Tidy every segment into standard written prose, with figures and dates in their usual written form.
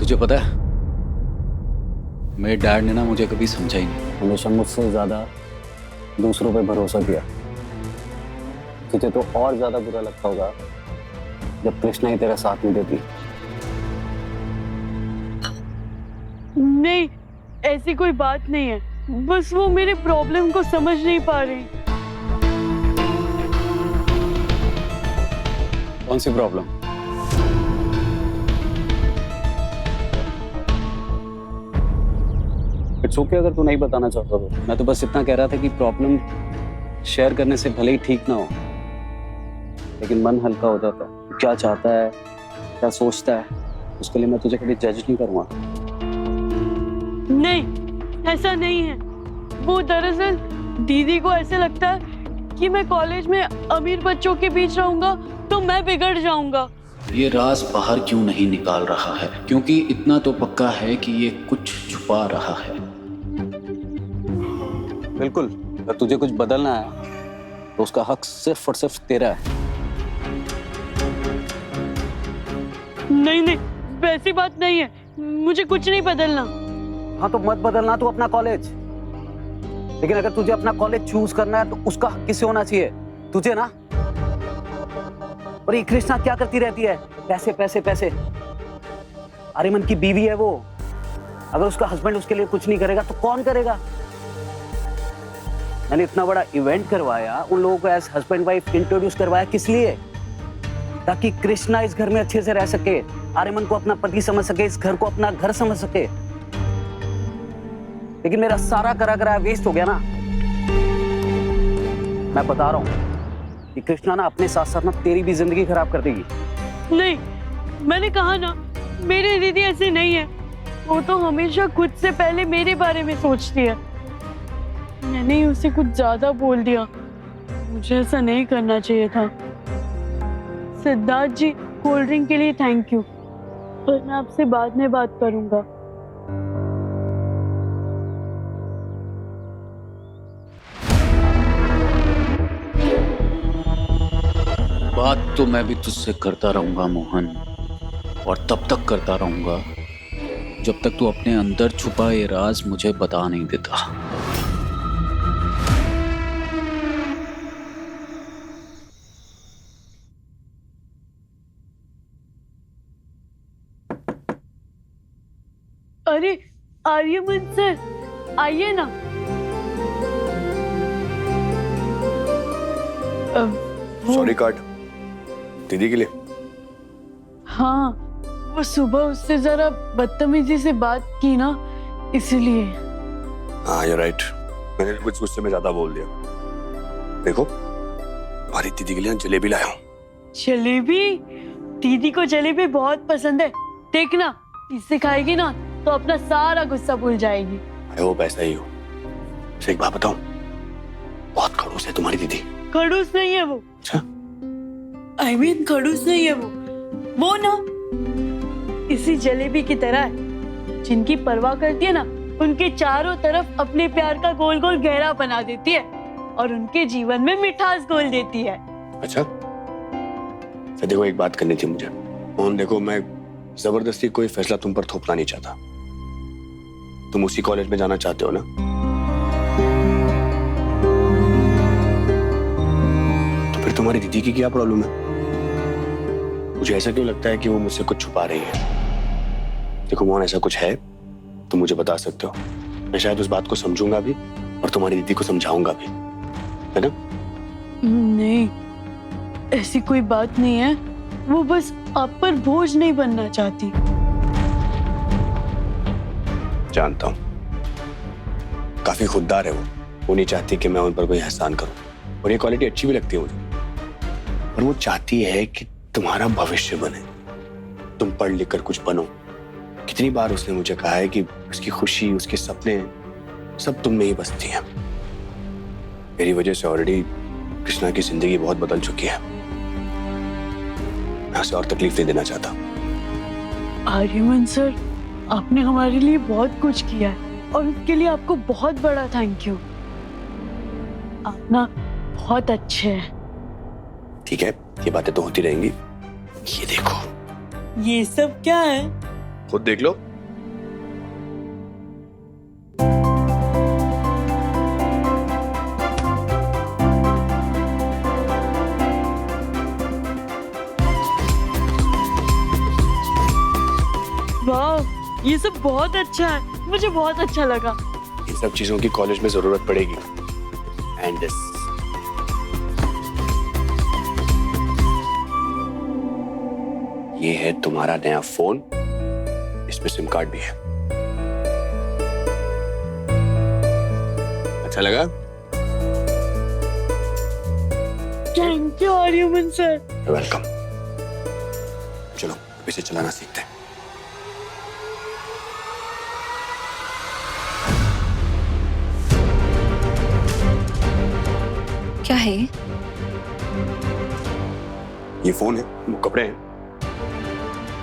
तुझे पता है, मेरे डैड ने ना मुझे कभी समझा ही नहीं। हमेशा मुझसे ज्यादा दूसरों पे भरोसा किया। तुझे तो और ज्यादा बुरा लगता होगा जब कृष्णा ही तेरा साथ नहीं देती। नहीं, ऐसी कोई बात नहीं है, बस वो मेरे प्रॉब्लम को समझ नहीं पा रही। कौन सी प्रॉब्लम? इट्स ओके अगर तू नहीं बताना चाहता तो। मैं तो बस इतना कह रहा था कि प्रॉब्लम शेयर करने से भले ही ठीक ना हो, लेकिन मन हल्का हो जाता है। क्या चाहता है, क्या सोचता है, उसके लिए मैं तुझे कभी जज नहीं करूंगा। नहीं, ऐसा नहीं है। वो दरअसल दीदी को ऐसे लगता है कि मैं कॉलेज में अमीर बच्चों के बीच रहूंगा तो मैं बिगड़ जाऊंगा। ये राज बाहर क्यों नहीं निकाल रहा है? क्योंकि इतना तो पक्का है कि ये कुछ छुपा रहा है। बिल्कुल, अगर तुझे कुछ बदलना है तो उसका हक सिर्फ और सिर्फ तेरा है। नहीं नहीं, वैसी बात नहीं है, मुझे कुछ नहीं बदलना। हाँ तो मत बदलना तू अपना कॉलेज, लेकिन अगर तुझे अपना कॉलेज चूज करना है तो उसका हक किसे होना चाहिए? तुझे ना। और ये कृष्णा क्या करती रहती है? पैसे पैसे पैसे। आर्यमन की बीवी है वो, अगर उसका हस्बैंड उसके लिए कुछ नहीं करेगा तो कौन करेगा? मैंने इतना बड़ा इवेंट करवाया, उन लोगों को एज हस्बैंड वाइफ इंट्रोड्यूस करवाया, किस लिए? ताकि कृष्णा इस घर में अच्छे से रह सके, आर्यमन को अपना पति समझ सके, इस घर को अपना घर समझ सके। लेकिन मेरा सारा करा वेस्ट हो गया ना। मैं बता रहा हूं कि कृष्णा ना अपने साथ साथ ना तेरी भी जिंदगी खराब कर देगी। नहीं, मैंने कहा ना, मेरी दीदी ऐसी नहीं है। वो तो हमेशा खुद से पहले मेरे बारे में सोचती है। मैंने ही उसे कुछ ज्यादा बोल दिया, मुझे ऐसा नहीं करना चाहिए था। सिद्धार्थ जी, कोल्ड ड्रिंक के लिए थैंक यू, पर मैं आपसे बाद में बात करूंगा। बात तो मैं भी तुझसे करता रहूंगा मोहन, और तब तक करता रहूंगा जब तक तू अपने अंदर छुपा ये राज मुझे बता नहीं देता। अरे आर्यमन सर, आइए ना। सॉरी कार्ड दीदी के लिए। हाँ, वो सुबह उससे जरा बदतमीजी से बात की ना, इसलिए। हाँ यू राइट, मैंने कुछ गुस्से में ज्यादा बोल दिया। देखो हमारी दीदी के लिए जलेबी लाया हूँ। जलेबी? दीदी को जलेबी बहुत पसंद है, देखना इससे खाएगी ना तो अपना सारा गुस्सा भूल जाएगी। अरे वो पैसा ही हो। एक बात बताऊं, बहुत खड़ूस है तुम्हारी दीदी। खड़ूस नहीं है वो। अच्छा? I mean, खड़ूस नहीं है वो ना इसी जलेबी की तरह है। जिनकी परवाह करती है ना, उनके चारों तरफ अपने प्यार का गोल गोल गहरा बना देती है और उनके जीवन में मिठास घोल देती है। अच्छा, फिर देखो एक बात करनी थी मुझे। मोहन देखो, मैं जबरदस्ती कोई फैसला तुम पर थोपना नहीं चाहता। तुम उसी कॉलेज में जाना चाहते हो ना? तो फिर तुम्हारी दीदी की क्या प्रॉब्लम है? मुझे ऐसा क्यों लगता है कि वो मुझसे कुछ छुपा रही है? देखो मोहन, ऐसा कुछ है तुम मुझे बता सकते हो। मैं शायद उस बात को समझूंगा भी और तुम्हारी दीदी को समझाऊंगा भी, है ना? नहीं, ऐसी कोई बात नहीं है। वो बस आप पर बोझ नहीं बनना चाहती। जानता हूँ, काफी खुददार है वो नहीं चाहती कि मैं उन पर कोई एहसान करूं, और ये क्वालिटी अच्छी भी लगती है मुझे। पर वो चाहती है कि तुम्हारा भविष्य बने, तुम पढ़ लिख कर कुछ बनो। कितनी बार उसने मुझे कहा है कि उसकी खुशी, उसके सपने सब तुम में ही बसती हैं। मेरी वजह से ऑलरेडी कृष्णा की जिंदगी बहुत बदल चुकी है। मैं उसे और तकलीफ नहीं देना चाहता। आर्यमन सर, आपने हमारे लिए बहुत कुछ किया है और उसके लिए आपको बहुत बड़ा थैंक यू। आप ना बहुत अच्छे हैं। ठीक है, ये बातें तो होती रहेंगी। ये देखो, ये सब क्या है? खुद देख लो। वाह, ये सब बहुत अच्छा है, मुझे बहुत अच्छा लगा। इन सब चीजों की कॉलेज में जरूरत पड़ेगी। एंड दिस, ये है तुम्हारा नया फोन, इसमें सिम कार्ड भी है। अच्छा लगा? Thank you Aryaman sir. Welcome. चलो अब इसे चलाना सीखते हैं। क्या है ये? ये फोन है, वो कपड़े हैं।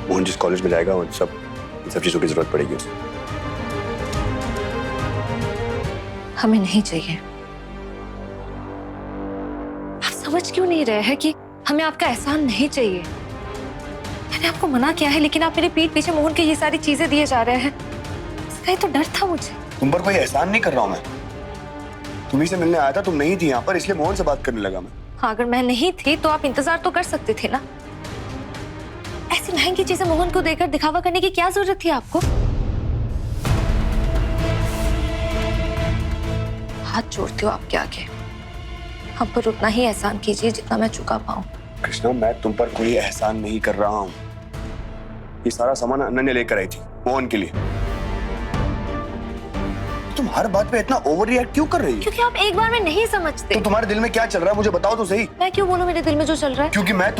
मोहन जिस कॉलेज में जाएगा और इन सब चीजों की जरूरत पड़ेगी उसे। हमें नहीं चाहिए। आप समझ क्यों नहीं रहे हैं कि हमें आपका एहसान नहीं चाहिए? मैंने आपको मना किया है, लेकिन आप मेरे पीठ पीछे मोहन के ये सारी चीजें दिए जा रहे हैं। इसका ही तो डर था मुझे। तुम पर कोई एहसान नहीं कर रहा हूं मैं। तुम्ही से मिलने आया था, तुम नहीं थी यहाँ पर, इसलिए मोहन से बात करने लगा मैं। हाँ, अगर मैं नहीं थी तो आप इंतजार तो कर सकते थे ना। ऐसी महंगी चीजें मोहन को देकर दिखावा करने की क्या जरूरत थी आपको? हाथ जोड़ते हो आपके आगे। हम पर उतना ही एहसान कीजिए जितना मैं चुका पाऊं। कृष्णा, मैं तुम पर कोई एहसान नहीं कर रहा हूँ। ये सारा सामान अनन्या लेकर आई थी मोहन के लिए। तुम हर बात पे इतना ओवर रिएक्ट क्यों कर रही हो? क्योंकि आप एक बार में नहीं समझते। तो तुम्हारे दिल में क्या चल रहा है मुझे बताओ तो सही। मैं क्यों बोलूं मेरे दिल में जो चल रहा है? क्योंकि मैं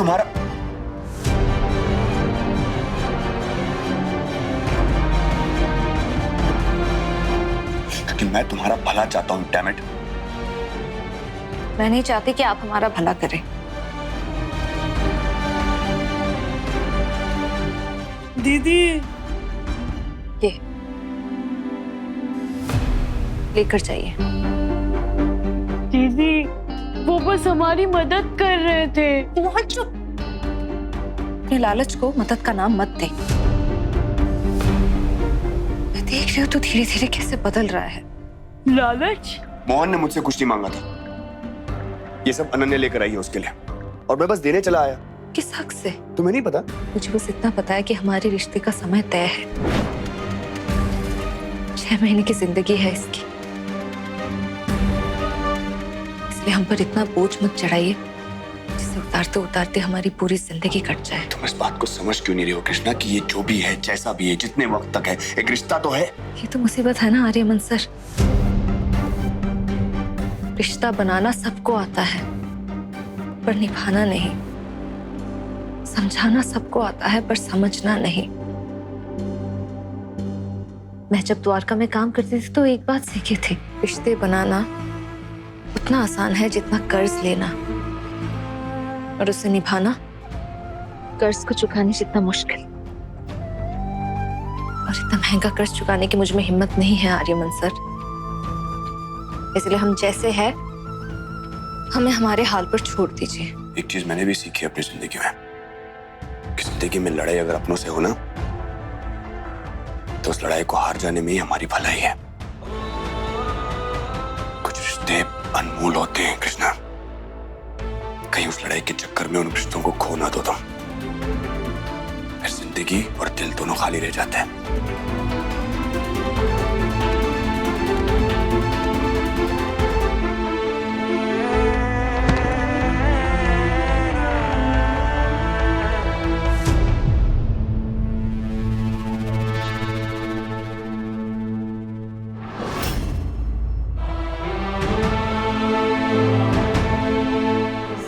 तुम्हारा भला चाहता हूँ। Damn it. मैं नहीं चाहती कि आप हमारा भला करें। दीदी, ये लेकर जाइए। दीदी, वो बस हमारी मदद कर रहे थे। मोहन चुप। अपने लालच को मदद का नाम मत दे। मैं देख रही हूँ तो धीरे धीरे कैसे बदल रहा है। लालच? मोहन ने मुझसे कुछ नहीं मांगा था। ये सब अनन्या लेकर आई है उसके लिए, और मैं बस देने चला आया। किस हक से? तुम्हें नहीं पता? मुझे बस इतना पता है कि हमारे रिश्ते का समय तय है। 6 महीने की जिंदगी है इसकी, इसलिए हम पर इतना बोझ मत चढ़ाइए जिसे उतारते उतारते हमारी पूरी जिंदगी कट जाए। तुम इस बात को समझ क्यों नहीं रही हो कृष्णा कि ये जो भी है, जैसा भी है, जितने वक्त तक है, एक रिश्ता तो है। ये तो मुसीबत है ना आर्यमन सर। रिश्ता बनाना सबको आता है, पर निभाना नहीं। समझाना सबको आता है, पर समझना नहीं। मैं जब द्वारका में काम करती थी तो एक बात सीखी थी, रिश्ते बनाना उतना आसान है जितना कर्ज लेना, और उसे निभाना कर्ज को चुकाने जितना मुश्किल। और इतना महंगा कर्ज चुकाने की मुझ में हिम्मत नहीं है आर्यमन सर। इसलिए हम जैसे हैं, हमें हमारे हाल पर छोड़ दीजिए। एक चीज मैंने भी सीखी अपनी जिंदगी में, कि जिंदगी में लड़ाई अगर अपनों से हो ना, तो उस लड़ाई को हार जाने में ही हमारी भलाई है। कुछ रिश्ते अनमोल होते हैं कृष्णा, कहीं उस लड़ाई के चक्कर में उन रिश्तों को खो ना दो तुम, फिर जिंदगी और दिल दोनों खाली रह जाते हैं।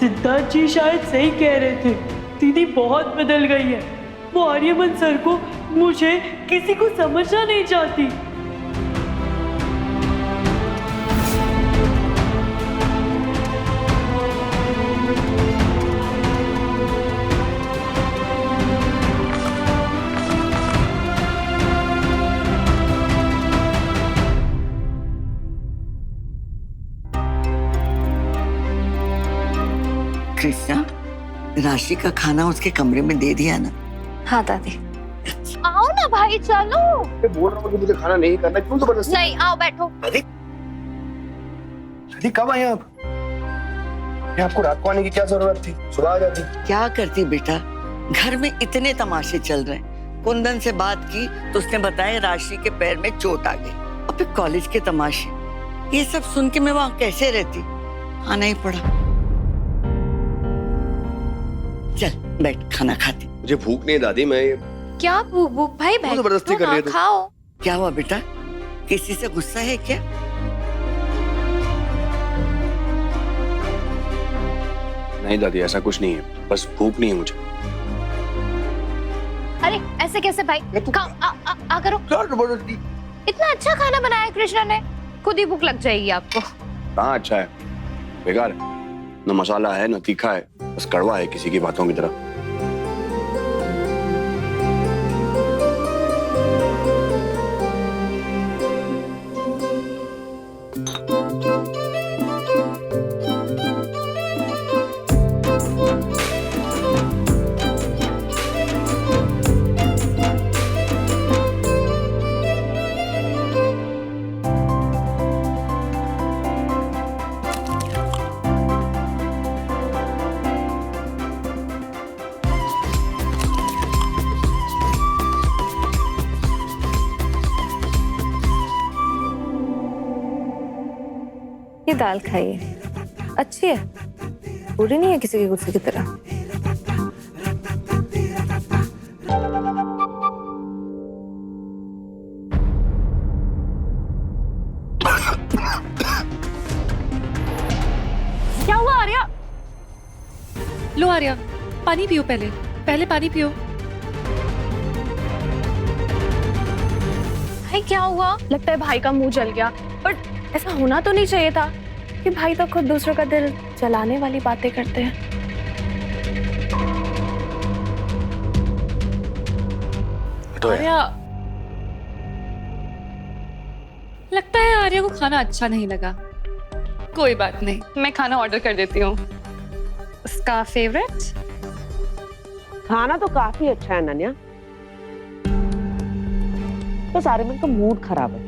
सिद्धार्थ जी शायद सही कह रहे थे, दीदी बहुत बदल गई है। वो आर्यमन सर को, मुझे, किसी को समझना नहीं चाहती। कृष्णा, राशि का खाना उसके कमरे में दे दिया ना? हाँ दादी। आओ ना ना भाई, चलो। मैं बोल रहा हूँ कि मुझे खाना नहीं करना, क्यों जबरदस्ती? नहीं, आओ बैठो। दादी कब आए आप? ये आपको रात को आने की क्या जरूरत थी? सुबह आ जाती। क्या करती बेटा, घर में इतने तमाशे चल रहे हैं। कुंदन से बात की तो उसने बताया राशि के पैर में चोट आ गई, और फिर कॉलेज के तमाशे, ये सब सुन के मैं वहां कैसे रहती। आना ही पड़ा। चल बैठ, खाना खाती। मुझे भूख नहीं है दादी, मैं क्या भूख भूख भाई, क्यों जबरदस्ती कर रही है तू? खाओ। क्या हुआ बेटा, किसी से गुस्सा है क्या? नहीं दादी, ऐसा कुछ नहीं है, बस भूख नहीं है मुझे। अरे ऐसे कैसे भाई, खाओ, आ करो। जबरदस्ती। इतना अच्छा खाना बनाया कृष्णा ने, खुद ही भूख लग जाएगी आपको। कहाँ अच्छा है, बेकार है। न मसाला है न तीखा है, बस कड़वा है किसी की बातों की तरह। ये दाल खाइए, अच्छी है, पूरी नहीं है किसी के गुस्से की तरह। क्या हुआ आर्या? लो आर्या, पानी पियो, पहले पहले पानी पियो। भाई क्या हुआ? लगता है भाई का मुंह जल गया, बट ऐसा होना तो नहीं चाहिए था कि भाई तो खुद दूसरों का दिल जलाने वाली बातें करते हैं। तो आर्या, लगता है आर्या को खाना अच्छा नहीं लगा। कोई बात नहीं, मैं खाना ऑर्डर कर देती हूँ। उसका फेवरेट? खाना तो काफी अच्छा है अनन्या, बस आर्यमन का मूड खराब है।